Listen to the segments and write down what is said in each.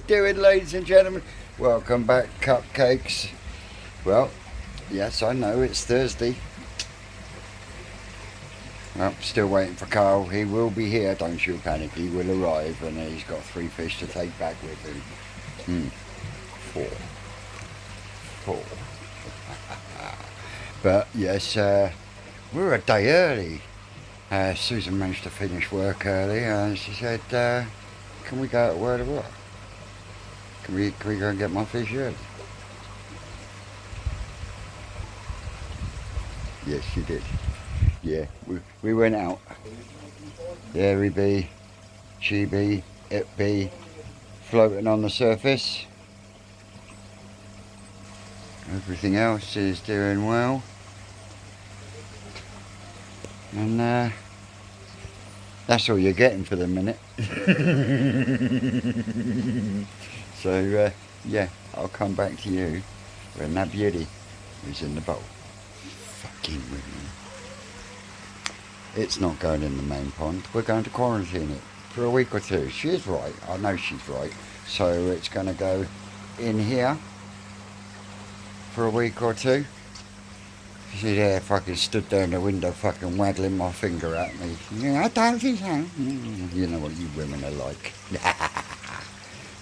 doing, ladies and gentlemen? Welcome back, Cupcakes. Well, yes, I know it's Thursday. Well, still waiting for Carl. He will be here, don't you panic. He will arrive, and he's got 3 fish to take back with him. 4. But yes, we're a day early. Susan managed to finish work early, and she said, "Can we go? Where to what? Can we go and get my fish early?" Yes, she did. Yeah, we went out. There he be, she be, it be, floating on the surface. Everything else is doing well. And that's all you're getting for the minute. So yeah, I'll come back to you when that beauty is in the bowl. Fucking women. It's not going in the main pond. We're going to quarantine it for a week or 2. She is right. I know she's right. So it's going to go in here for a week or 2. She's there fucking stood there in the window fucking waggling my finger at me. Yeah, I don't think so. You know what you women are like.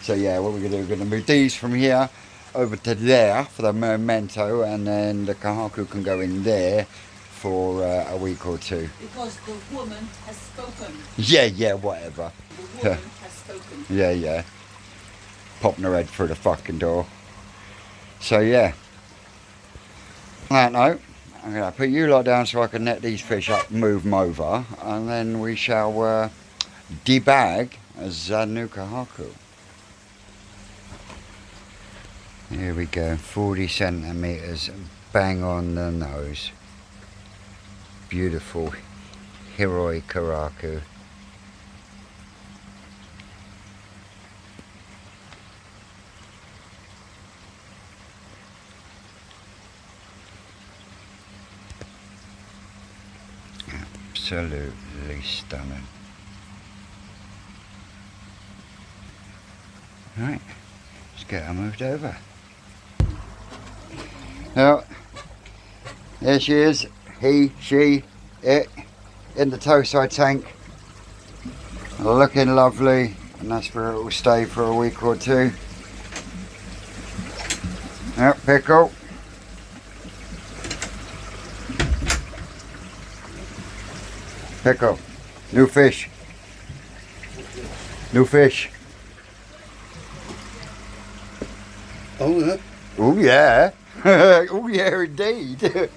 So yeah, what we're going to do, we're going to move these from here over to there for the memento, and then the kahaku can go in there for a week or 2. Because the woman has spoken. Yeah, whatever. The woman has spoken. Yeah. Popping her head through the fucking door. So yeah. On that note, I'm going to put you lot down so I can net these fish up, move them over, and then we shall debag the new kahaku. Here we go, 40 centimetres, bang on the nose. Beautiful Hiroi Karaku. Absolutely stunning. Right, let's get her moved over. Now, there she is, he, she, it, in the tow side tank, looking lovely, and that's where it will stay for a week or 2. Yep, pickle. Pickle. New fish. New fish. Oh, yeah. Oh yeah. Oh yeah, indeed.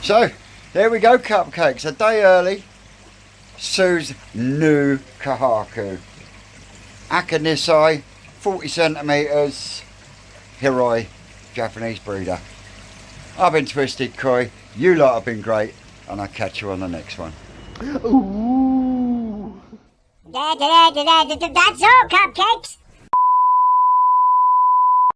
So, there we go, Cupcakes. A day early. Sue's new kahaku. Akanisai, 40 centimetres, Hiroi, Japanese breeder. I've been Twisted Koi, you lot have been great, and I'll catch you on the next one. Ooh. That's all, Cupcakes.